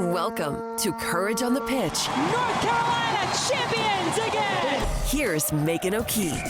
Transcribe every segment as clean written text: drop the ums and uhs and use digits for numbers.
Welcome to Courage on the Pitch. North Carolina champions again! Here's Megan O'Keefe.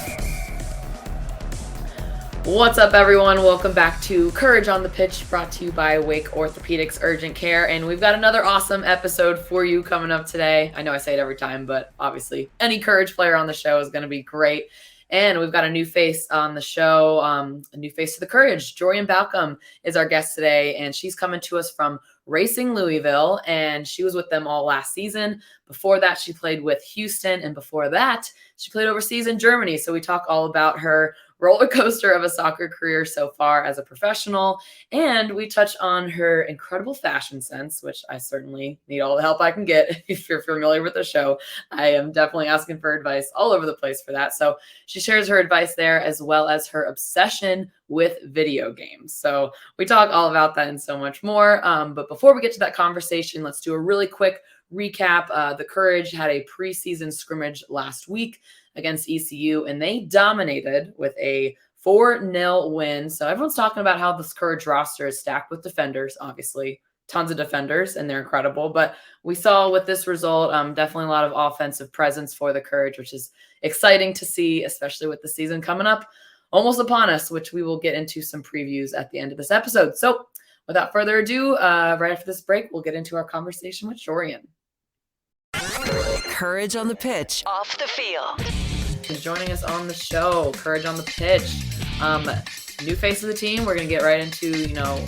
What's up, everyone? Welcome back to Courage on the Pitch, brought to you by Wake Orthopedics Urgent Care. And we've got another awesome episode for you coming up today. I know I say it every time, but obviously any Courage player on the show is going to be great. And we've got a new face on the show, a new face to the Courage. Jorian Baucom is our guest today, and she's coming to us from Racing Louisville, and she was with them all last season. Before that, she played with Houston, and before that, she played overseas in Germany. So we talk all about her roller coaster of a soccer career so far as a professional, and we touch on her incredible fashion sense, which I certainly need all the help I can get. If you're familiar with the show, I am definitely asking for advice all over the place for that. So she shares her advice there, as well as her obsession with video games. So we talk all about that and so much more. But before we get to that conversation, let's do a really quick recap. The Courage had a preseason scrimmage last week against ECU, and they dominated with a 4-0 win. So everyone's talking about how this Courage roster is stacked with defenders, obviously tons of defenders, and they're incredible. But we saw with this result, definitely a lot of offensive presence for the Courage, which is exciting to see, especially with the season coming up almost upon us, which we will get into some previews at the end of this episode. So without further ado, right after this break, we'll get into our conversation with Jorian. Courage on the Pitch. Off the field. Joining us on the show, Courage on the Pitch. New face of the team. We're going to get right into,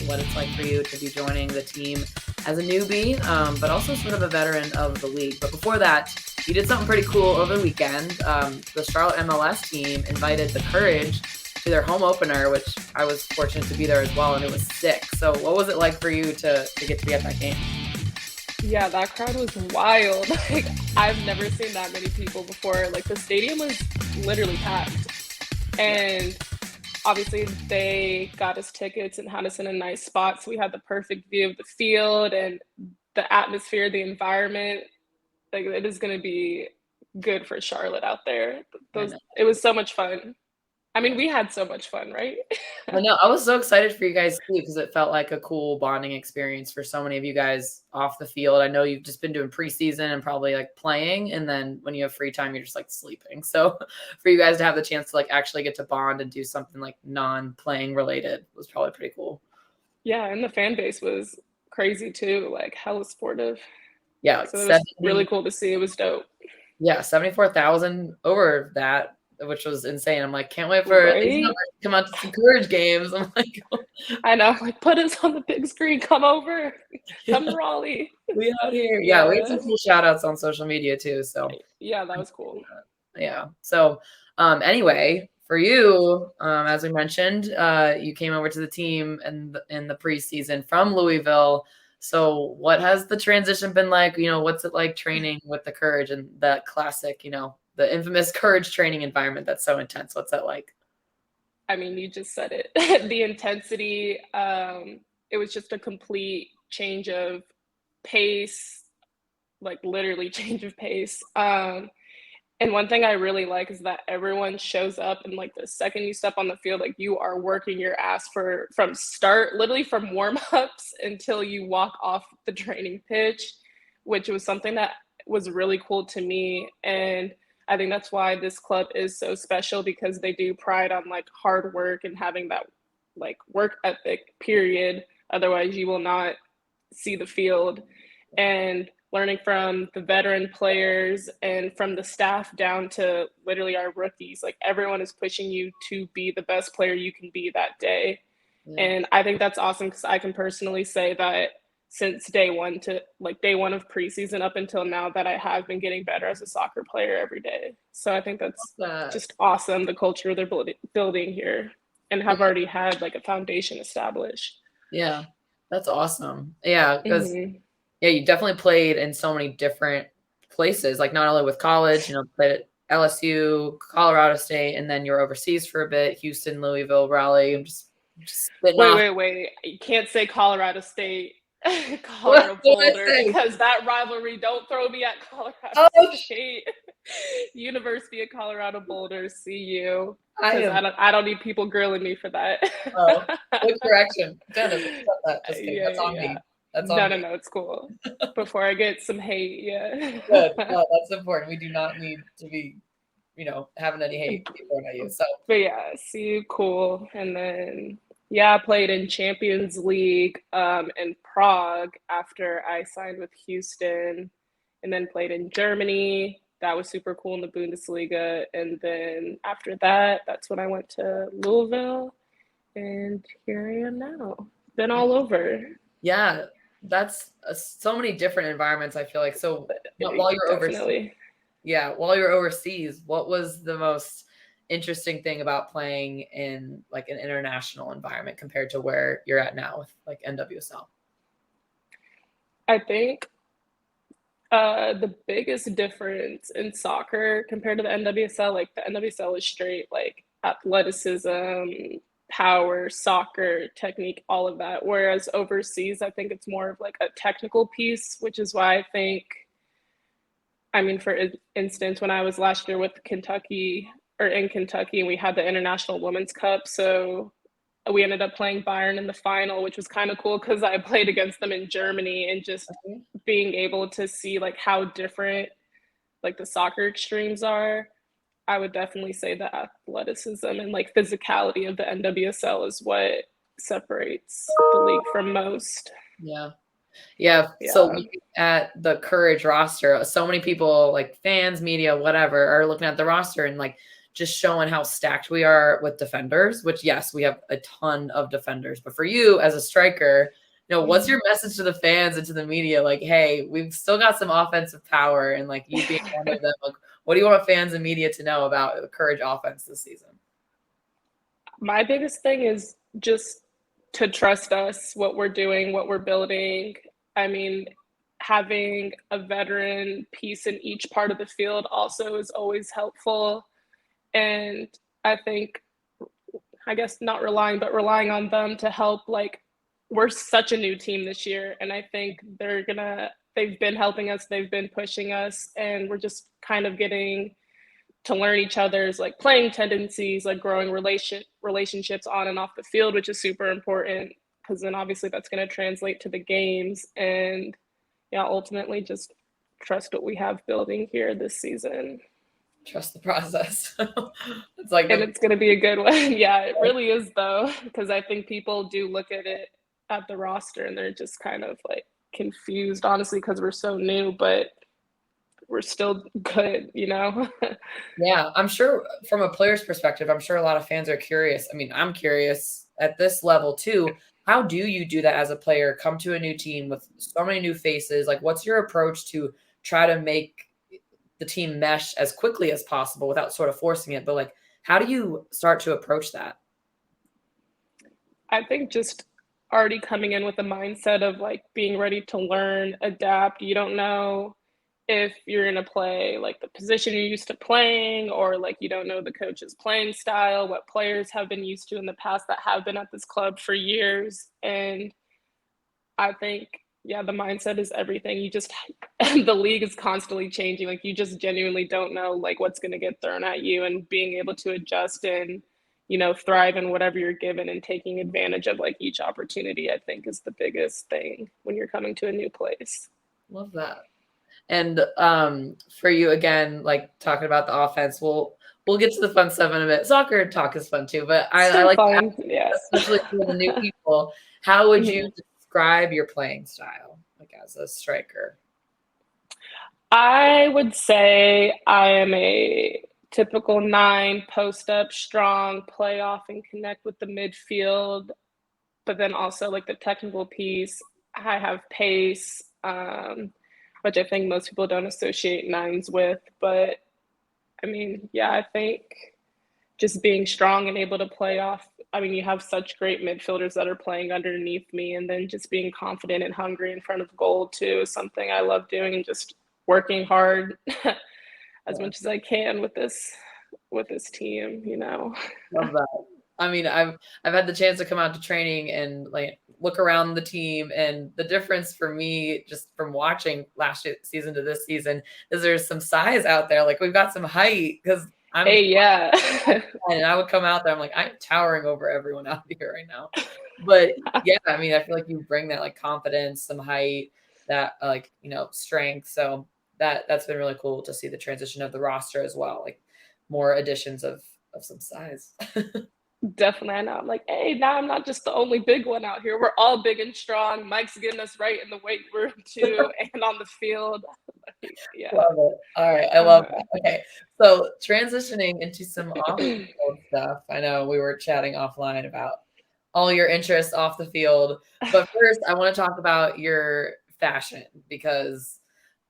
what it's like for you to be joining the team as a newbie, but also sort of a veteran of the league. But before that, you did something pretty cool over the weekend. The Charlotte MLS team invited the Courage to their home opener, which I was fortunate to be there as well, and it was sick. So what was it like for you to get to be at that game? Yeah, that crowd was wild. Like, I've never seen that many people before. Like, the stadium was literally packed. And obviously they got us tickets and had us in a nice spot. So we had the perfect view of the field and the atmosphere, the environment. Like, it is going to be good for Charlotte out there. It was so much fun. I mean, we had so much fun, right? I know. I was so excited for you guys too, because it felt like a cool bonding experience for so many of you guys off the field. I know you've just been doing preseason and probably like playing, and then when you have free time, you're just like sleeping. So for you guys to have the chance to like actually get to bond and do something like non-playing related was probably pretty cool. Yeah, and the fan base was crazy too, like hella supportive. Yeah, like so it was really cool to see. It was dope. Yeah, 74,000 over that, which was insane. I'm like, can't wait for these numbers to come out to some Courage games. I'm like, I know, like, put us on the big screen. Come over. Come to Raleigh. We out here. Yeah, we had some cool shout outs on social media too. So yeah, that was cool. Yeah. So anyway, for you, as we mentioned, you came over to the team in the preseason from Louisville. So what has the transition been like? What's it like training with the Courage and that classic, the infamous Courage training environment that's so intense? What's that like? I mean, you just said it. The intensity, it was just a complete change of pace, like literally change of pace. And one thing I really like is that everyone shows up, and like the second you step on the field, like you are working your ass from start, literally from warm-ups until you walk off the training pitch, which was something that was really cool to me. And I think that's why this club is so special, because they do pride on like hard work and having that like work ethic, period. Otherwise you will not see the field. And learning from the veteran players and from the staff down to literally our rookies, like everyone is pushing you to be the best player you can be that day. Yeah. And I think that's awesome, because I can personally say that since day one of preseason up until now, that I have been getting better as a soccer player every day. So I think that's just awesome, the culture they're building here, and have already had like a foundation established. Yeah, that's awesome. Yeah, because yeah, you definitely played in so many different places, like not only with college, played at LSU, Colorado State, and then you're overseas for a bit, Houston, Louisville, Raleigh. I'm just wait. You can't say Colorado State. Colorado Boulder, because that rivalry, don't throw me at Colorado State. University of Colorado Boulder, CU. I don't need people grilling me for that. Good correction. That's on me. That's all. No, it's cool. Before I get some hate, yeah. Good. No, that's important. We do not need to be, having any hate thrown at you. So, But yeah, see, cool. And then I played in Champions League in Prague after I signed with Houston, and then played in Germany. That was super cool in the Bundesliga. And then after that, that's when I went to Louisville, and here I am now. Been all over. yeah, that's so many different environments, I feel like. So while you're Definitely. while you're overseas, what was the most interesting thing about playing in like an international environment compared to where you're at now with like NWSL? I think the biggest difference in soccer compared to the NWSL, like the NWSL is straight like athleticism, power, soccer, technique, all of that. Whereas overseas, I think it's more of like a technical piece, which is why I think, for instance, when I was last year with Kentucky or in Kentucky, and we had the International Women's Cup, so we ended up playing Bayern in the final, which was kind of cool because I played against them in Germany, and just being able to see like how different like the soccer extremes are. I would definitely say the athleticism and like physicality of the NWSL is what separates the league from most. Yeah. So looking at the Courage roster, so many people like fans, media, whatever, are looking at the roster and like just showing how stacked we are with defenders, which yes, we have a ton of defenders. But for you as a striker, what's your message to the fans and to the media? Like, hey, we've still got some offensive power, and like you being one of them, like, what do you want fans and media to know about the Courage offense this season? My biggest thing is just to trust us, what we're doing, what we're building. Having a veteran piece in each part of the field also is always helpful. And I think, I guess not relying, but relying on them to help. Like, we're such a new team this year, and I think they've been helping us, they've been pushing us, and we're just kind of getting to learn each other's like playing tendencies, like growing relationships on and off the field, which is super important, because then obviously that's going to translate to the games. And ultimately just trust what we have building here this season. Trust the process. It's going to be a good one. Yeah, it really is though, because I think people do look at it at the roster and they're just kind of like confused, honestly, because we're so new, but we're still good, Yeah, I'm sure from a player's perspective, I'm sure a lot of fans are curious. I'm curious at this level too. How do you do that as a player, come to a new team with so many new faces? Like, what's your approach to try to make the team mesh as quickly as possible without sort of forcing it? But like, how do you start to approach that? I think just already coming in with the mindset of like being ready to learn, adapt. You don't know if you're going to play like the position you're used to playing, or like you don't know the coach's playing style, what players have been used to in the past that have been at this club for years. And I think, the mindset is everything. You just, the league is constantly changing. Like, you just genuinely don't know like what's going to get thrown at you, and being able to adjust and, thrive in whatever you're given and taking advantage of like each opportunity, I think is the biggest thing when you're coming to a new place. Love that. And for you, again, like talking about the offense, we'll get to the fun stuff in a bit. Soccer talk is fun too, but I like fun. That, yes. especially for the new people. How would you describe your playing style, like as a striker? I would say I am a typical 9, post up, strong, play off and connect with the midfield, but then also like the technical piece. I have pace, which I think most people don't associate 9s with. But I think just being strong and able to play off. You have such great midfielders that are playing underneath me, and then just being confident and hungry in front of goal too is something I love doing, and just working hard as much as I can with this team, Love that. I've had the chance to come out to training and like look around the team, and the difference for me just from watching last season to this season is there's some size out there. Like, we've got some height, because and I would come out there, I'm like, I'm towering over everyone out here right now. But yeah, I mean, I feel like you bring that like confidence, some height, that like, strength. So that's been really cool to see the transition of the roster as well. Like more additions of some size. Definitely, I know. I'm like, hey, now I'm not just the only big one out here. We're all big and strong. Mike's getting us right in the weight room too, and on the field. Yeah. Love it. All right. I love that. Okay. So transitioning into some off-the-field stuff. I know we were chatting offline about all your interests off the field, but first I want to talk about your fashion because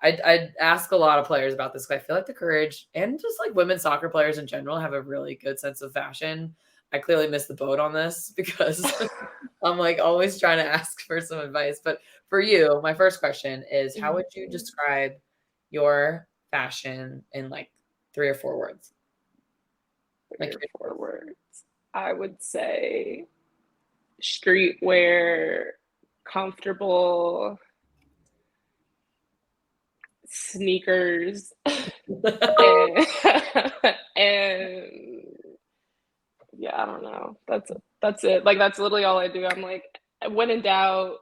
I'd ask a lot of players about this. 'Cause I feel like the Courage and just like women's soccer players in general have a really good sense of fashion. I clearly missed the boat on this because I'm like always trying to ask for some advice. But for you, my first question is how would you describe your fashion in like 3 or 4 words? Like 4 words. I would say streetwear, comfortable sneakers, and, and yeah, I don't know. That's it. Like that's literally all I do. I'm like, when in doubt,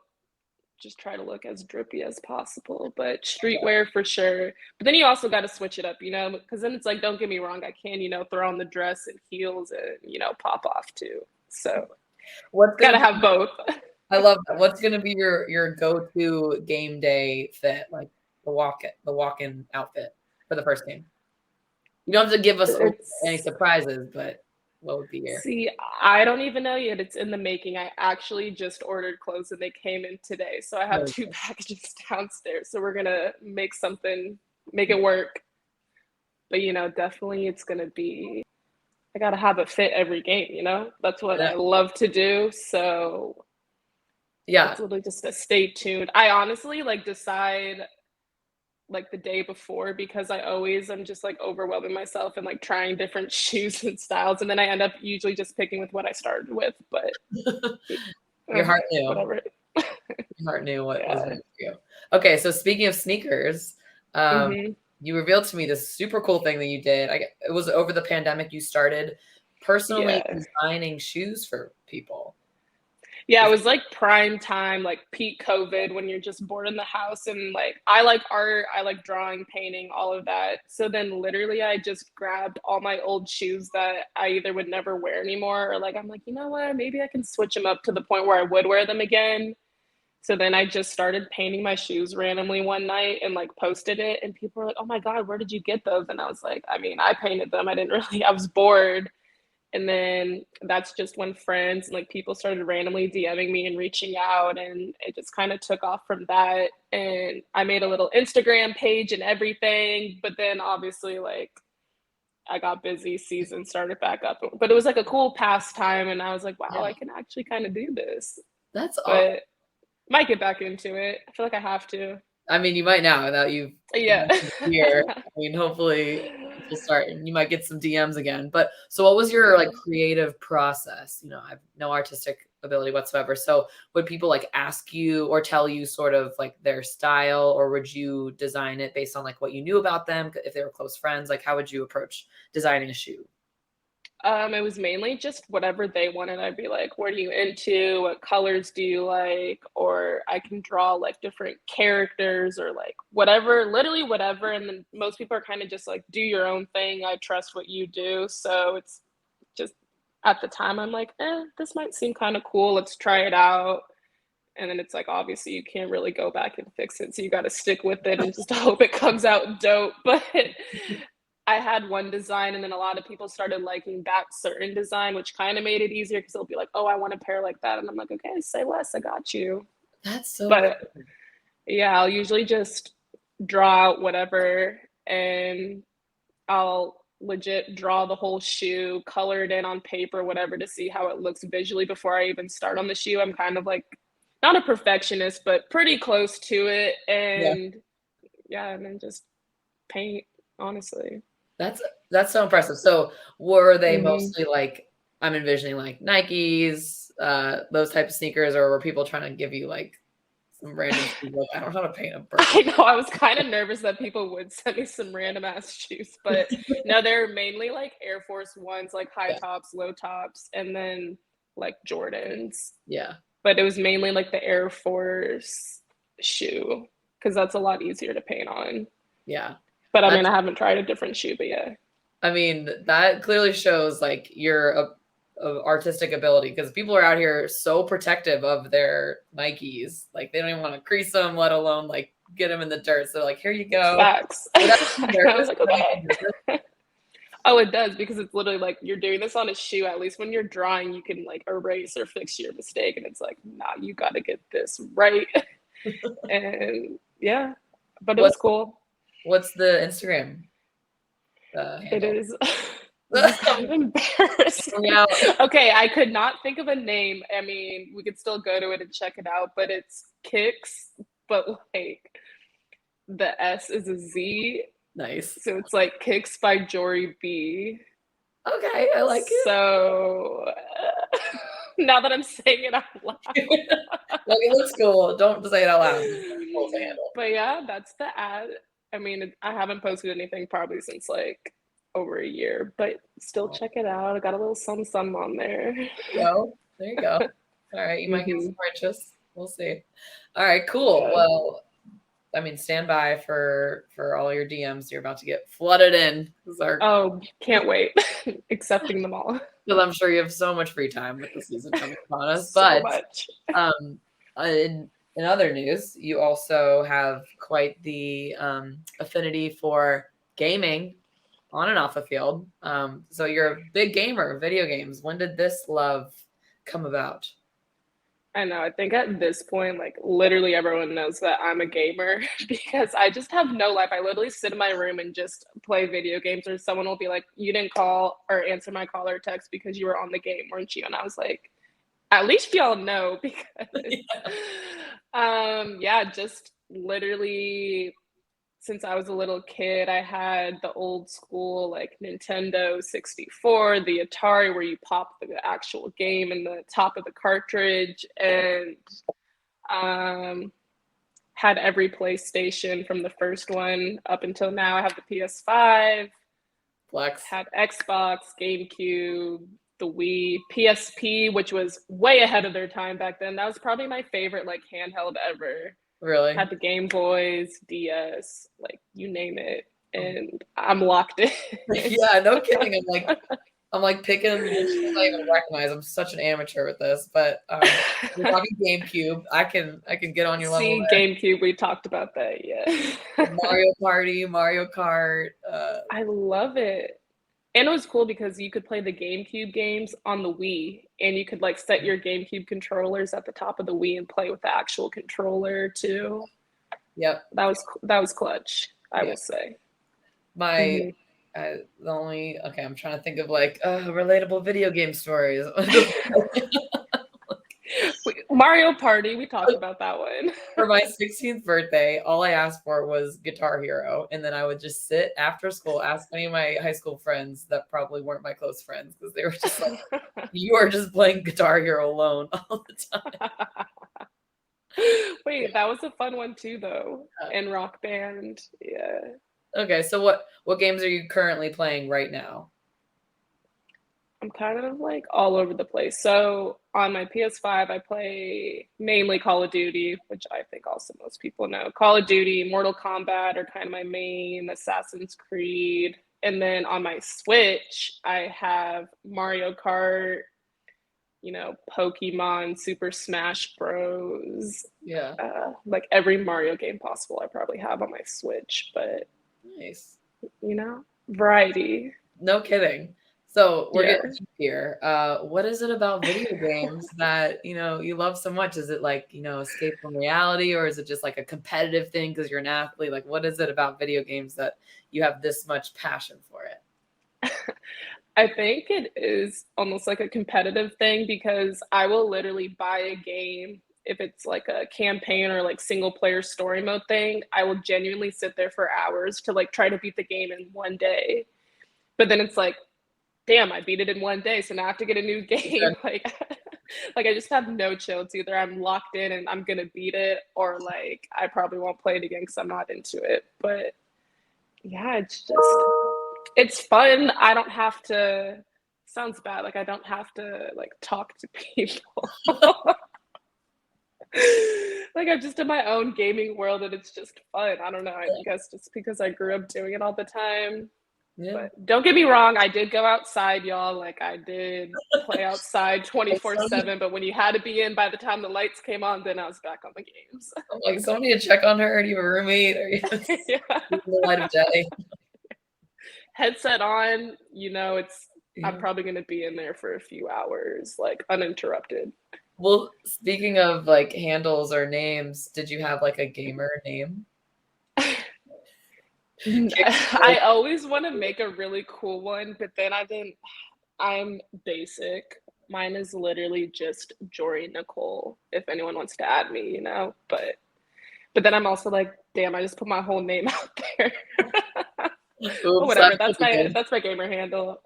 just try to look as drippy as possible. But streetwear for sure. But then you also got to switch it up, because then it's like, don't get me wrong, I can, throw on the dress and heels and pop off too. So gotta have both. I love that. What's gonna be your go-to game day fit, like the walk-in outfit for the first game? You don't have to give us any surprises, but what would be your? See, I don't even know yet. It's in the making. I actually just ordered clothes and they came in today. So I have 2 packages downstairs. So we're gonna make it work. But definitely it's gonna be, I gotta have a fit every game, That's what I love to do. So yeah, it's literally just a stay tuned. I honestly like decide like the day before because I'm just like overwhelming myself and like trying different shoes and styles, and then I end up usually just picking with what I started with. But your heart knew. Whatever. Your heart knew what was meant for you. Okay, so speaking of sneakers, you revealed to me this super cool thing that you did. It was over the pandemic. You started personally designing shoes for people. Yeah, it was like prime time, like peak COVID when you're just bored in the house. And like, I like art, I like drawing, painting, all of that. So then literally I just grabbed all my old shoes that I either would never wear anymore, or like, I'm like, you know what, maybe I can switch them up to the point where I would wear them again. So then I just started painting my shoes randomly one night and like posted it. And people were like, oh my God, where did you get those? And I was like, I mean, I painted them. I was bored. And then that's just when friends and like people started randomly DMing me and reaching out, and it just kind of took off from that. And I made a little Instagram page and everything, but then obviously like I got busy, season started back up, but it was like a cool pastime, and I was like, wow, I can actually kind of do this. That's awesome. Might get back into it. I feel like I have to. I mean, you might now that you've here. I mean, hopefully you'll start and you might get some DMs again. But so what was your like creative process? I have no artistic ability whatsoever. So would people like ask you or tell you sort of like their style, or would you design it based on like what you knew about them? If they were close friends, like how would you approach designing a shoe? It was mainly just whatever they wanted. I'd be like, what are you into? What colors do you like? Or I can draw like different characters or like whatever, literally whatever. And then most people are kind of just like, do your own thing. I trust what you do. So it's just at the time I'm like, this might seem kind of cool. Let's try it out. And then it's like, obviously you can't really go back and fix it. So you got to stick with it and just hope it comes out dope. But I had one design, and then a lot of people started liking that certain design, which kind of made it easier because they'll be like, oh, I want a pair like that. And I'm like, okay, say less, I got you. That's so cool. Yeah, I'll usually just draw out whatever, and I'll legit draw the whole shoe, color it in on paper, whatever, to see how it looks visually before I even start on the shoe. I'm kind of like, not a perfectionist, but pretty close to it. And and then just paint, honestly. That's so impressive. So were they mostly like, I'm envisioning like Nikes, those type of sneakers, or were people trying to give you like some random shoes? Like, I don't know how to paint a bird. I know, I was kind of nervous that people would send me some random ass shoes, but no, they're mainly like Air Force Ones, like high tops, low tops, and then like Jordans, Yeah. but it was mainly like the Air Force shoe because that's a lot easier to paint on. Yeah. But I mean, That's, I haven't tried a different shoe, but yeah. I mean, that clearly shows like your artistic ability, because people are out here so protective of their Nikes. Like they don't even want to crease them, let alone like get them in the dirt. So like, here you go. Facts. I I was like, okay. Oh, it does, because it's literally like you're doing this on a shoe. At least when you're drawing, you can like erase or fix your mistake. And it's like, nah, you got to get this right. And yeah, but it was cool. What's the Instagram It handle? is. This is kind of embarrassing. Yeah. Okay, I could not think of a name. I mean, we could still go to it and check it out, but it's Kicks, but like the S is a Z. Nice. So it's like Kicks by Jory B. Okay, I like it. So now that I'm saying it out loud. Like, it looks cool. Don't say it out loud. Cool to handle. But yeah, that's the ad. I mean, I haven't posted anything probably since like over a year, but still check it out. I got a little some on there. There you go. All right, you might get some purchase. We'll see. All right, cool. Yeah. Well, I mean, stand by for all your DMs. You're about to get flooded in. Oh, can't wait. Accepting them all. Because I'm sure you have so much free time with the season coming upon us. So But much. In other news, you also have quite the affinity for gaming on and off the field. So you're a big gamer of video games. When did this love come about? I know. I think at this point, like literally everyone knows that I'm a gamer because I just have no life. I literally sit in my room and just play video games, or someone will be like, you didn't call or answer my call or text because you were on the game, weren't you? And I was like, at least y'all know, because yeah, just literally since I was a little kid, I had the old school like Nintendo 64, the Atari, where you pop the actual game in the top of the cartridge, and had every PlayStation from the first one up until now. I have the PS5, Flex. had Xbox, GameCube, the Wii, PSP, which was way ahead of their time back then. That was probably my favorite like handheld ever. Really? Had the Game Boys, DS, like you name it, and I'm locked in. Yeah, no kidding. I'm like picking. I don't even recognize. I'm such an amateur with this, but we're talking GameCube. I can get on your level. See, GameCube, we talked about that. Yeah. Mario Party, Mario Kart. I love it. And it was cool because you could play the GameCube games on the Wii, and you could like set your GameCube controllers at the top of the Wii and play with the actual controller too. Yep. That was clutch, I will say. I'm trying to think of like relatable video game stories. Mario Party, we talked about that one. For my 16th birthday, all I asked for was Guitar Hero. And then I would just sit after school, ask any of my high school friends that probably weren't my close friends, because they were just like, you are just playing Guitar Hero alone all the time. Wait, that was a fun one too, though. And Rock Band. Yeah. Okay, so what games are you currently playing right now? I'm kind of like all over the place. So on my PS5, I play mainly Call of Duty, which I think also most people know. Call of Duty, Mortal Kombat are kind of my main, Assassin's Creed. And then on my Switch, I have Mario Kart, Pokemon, Super Smash Bros. Yeah. Like every Mario game possible I probably have on my Switch, but nice. Variety. No kidding. So we're getting deep here. What is it about video games that, you love so much? Is it like, escape from reality, or is it just like a competitive thing because you're an athlete? Like, what is it about video games that you have this much passion for it? I think it is almost like a competitive thing, because I will literally buy a game. If it's like a campaign or like single player story mode thing, I will genuinely sit there for hours to like try to beat the game in one day. But then it's like, damn, I beat it in one day, so now I have to get a new game. Like I just have no chill. It's either I'm locked in and I'm gonna beat it, or like I probably won't play it again because I'm not into it. But yeah, it's fun. I don't have to sounds bad. Like I don't have to like talk to people. Like I'm just in my own gaming world and it's just fun. I don't know. I guess just because I grew up doing it all the time. Yeah. But don't get me wrong, I did go outside, y'all. Like I did play outside 24/7, but when you had to be in by the time the lights came on, then I was back on the games. I'm like, someone need to check on her. Do you have a roommate? Or you just Yeah. in the light of day? Headset on, it's I'm Yeah. probably gonna be in there for a few hours, like uninterrupted. Well, speaking of like handles or names, did you have like a gamer name? I always want to make a really cool one, but then I'm basic. Mine is literally just Jorian Nicole, if anyone wants to add me, But then I'm also like, damn, I just put my whole name out there. Oops, Whatever, that's my gamer handle.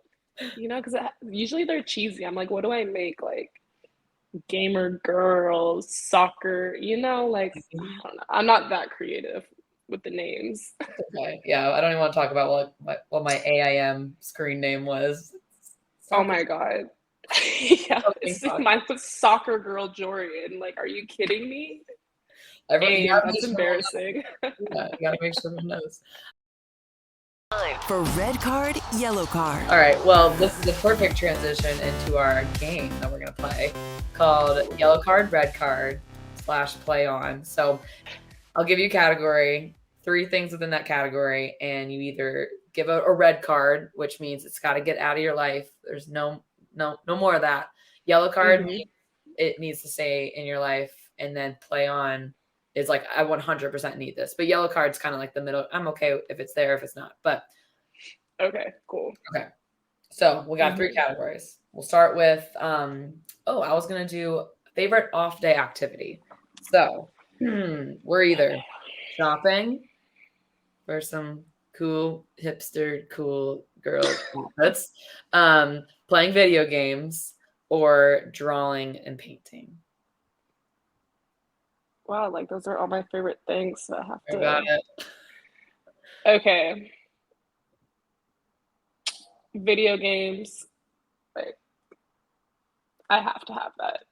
Because usually they're cheesy. I'm like, what do I make? Like gamer girls, soccer, like I don't know. I'm not that creative with the names. Okay. Yeah, I don't even want to talk about what my AIM screen name was. Oh my god. Yeah, mine was soccer girl Jorian. Like, are you kidding me? That's embarrassing. Yeah, you gotta make sure everyone knows. For red card, yellow card. All right, well, this is a perfect transition into our game that we're gonna play called Yellow Card, Red Card / Play On. So I'll give you a category, 3 things within that category, and you either give out a red card, which means it's got to get out of your life. There's no more of that. Yellow card, it needs to stay in your life, and then Play On is like, I 100% need this. But yellow card's kind of like the middle. I'm okay if it's there, if it's not. But okay, cool. Okay. So we got 3 categories. We'll start with I was gonna do favorite off day activity. So we're either shopping for some cool hipster cool girl outfits, playing video games, or drawing and painting. Wow, like those are all my favorite things. So I have to. Got it. Okay. Video games, like I have to have that.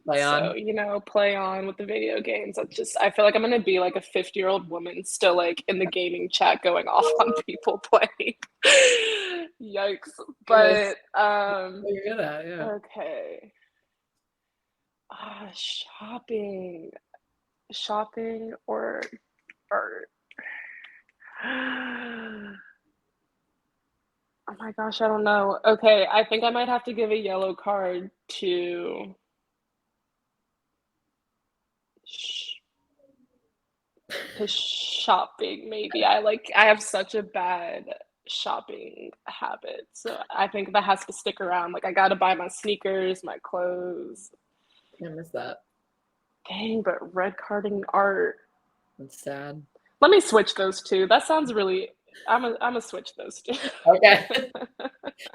Play on. So, play on with the video games. I feel like I'm gonna be like a 50-year-old woman still like in the gaming chat going off on people playing. Yikes. But You're good at it, yeah. okay. Shopping or art. Oh my gosh, I don't know. Okay, I think I might have to give a yellow card to shopping, maybe. I have such a bad shopping habit. So I think that has to stick around. Like I gotta buy my sneakers, my clothes. I miss that. Dang, but red carding art. That's sad. Let me switch those two. That sounds really I'm gonna switch those two. Okay. I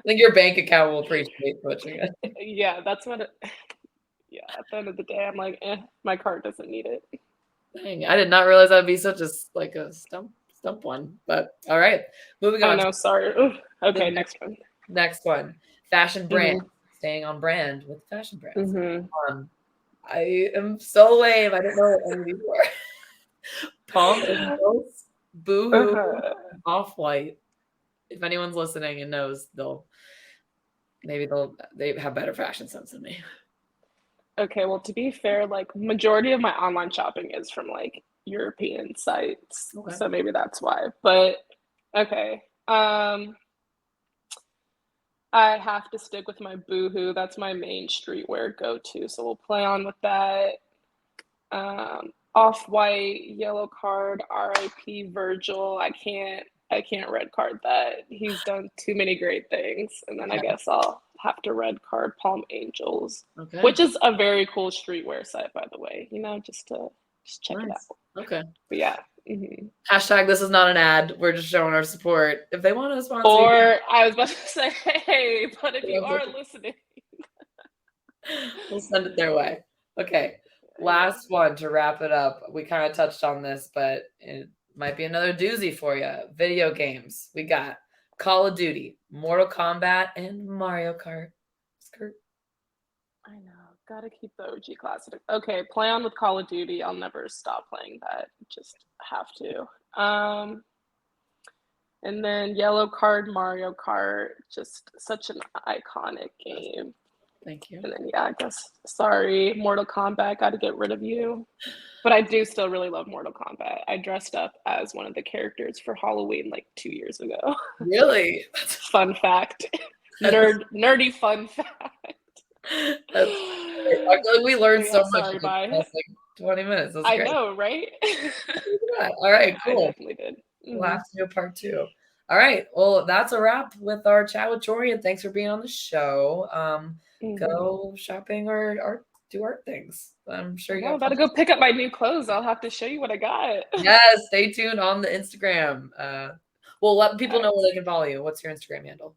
think your bank account will appreciate switching it. Yeah, that's what yeah, at the end of the day, I'm like, my card doesn't need it. Dang, I did not realize that would be such a stump one. But all right, moving on. Oh no, sorry. Ooh, okay, next one. Next one, fashion brand. Staying on brand with fashion brands. I am so lame. I didn't know what any of these were. Palm Angels, Boohoo, Off-White. If anyone's listening and knows, they have better fashion sense than me. Okay, well, to be fair, like majority of my online shopping is from like European sites, so maybe that's why. But okay, I have to stick with my Boohoo. That's my main streetwear go-to, so we'll play on with that. Off-White, yellow card, RIP Virgil. I can't red card that. He's done too many great things. And then I guess I'll have to red card Palm Angels, which is a very cool streetwear site, by the way. Just check it out. Okay. But yeah. Hashtag this is not an ad. We're just showing our support. If they want to sponsor, or I was about to say, hey, but if you are listening, we'll send it their way. Okay. Last one to wrap it up. We kind of touched on this, but it might be another doozy for you. Video games. We got Call of Duty, Mortal Kombat, and Mario Kart. Skirt. I know. Gotta keep the OG classic. Okay, play on with Call of Duty. I'll never stop playing that. Just have to. And then Yellow Card, Mario Kart. Just such an iconic game. Thank you. And then, yeah, I guess, sorry, Mortal Kombat, got to get rid of you. But I do still really love Mortal Kombat. I dressed up as one of the characters for Halloween like 2 years ago. Really? Fun fact. Nerdy fun fact. I feel like we learned so much in the last, like 20 minutes. That's great. I know, right? Yeah. All right, cool. I definitely did. We'll have to do a part 2. All right. Well, that's a wrap with our chat with Jorian. Thanks for being on the show. Go shopping or do art things. I'm sure I'm about to go pick up my new clothes. I'll have to show you what I got. Yes, stay tuned on the Instagram. Well, let people know where they can follow you. What's your Instagram handle?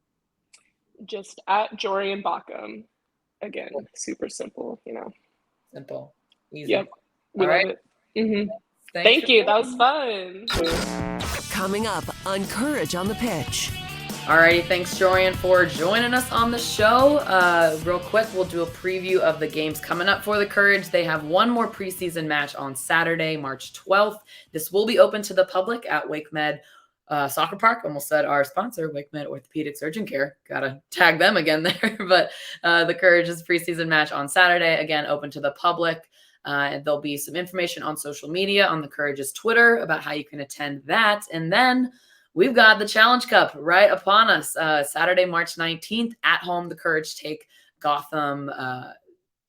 Just at Jorian Baucom. Again, super simple, Simple. Easy. Yep. We love it. Mm-hmm. Thank you. That was fun. Coming up on Courage on the Pitch. Alrighty, thanks Jorian for joining us on the show. Real quick, we'll do a preview of the games coming up for the Courage. They have one more preseason match on Saturday, March 12th. This will be open to the public at Wake Med Soccer Park. Almost said our sponsor, Wake Med Orthopedics Urgent Care. Gotta tag them again there. But the Courage's preseason match on Saturday, again, open to the public. And there'll be some information on social media on the Courage's Twitter about how you can attend that. And then we've got the Challenge Cup right upon us. Saturday, March 19th at home. The Courage take Gotham,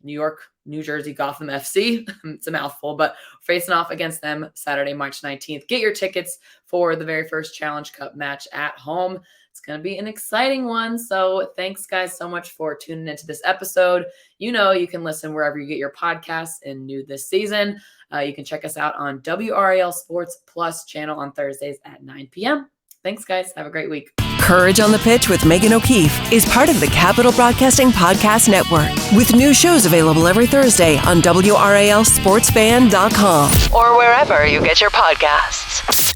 New Jersey Gotham FC. It's a mouthful, but facing off against them Saturday, March 19th. Get your tickets for the very first Challenge Cup match at home. It's going to be an exciting one. So thanks, guys, so much for tuning into this episode. You can listen wherever you get your podcasts and new this season. You can check us out on WRAL Sports Plus channel on Thursdays at 9 p.m. Thanks, guys. Have a great week. Courage on the Pitch with Megan O'Keefe is part of the Capital Broadcasting Podcast Network, with new shows available every Thursday on WRALSportsFan.com or wherever you get your podcasts.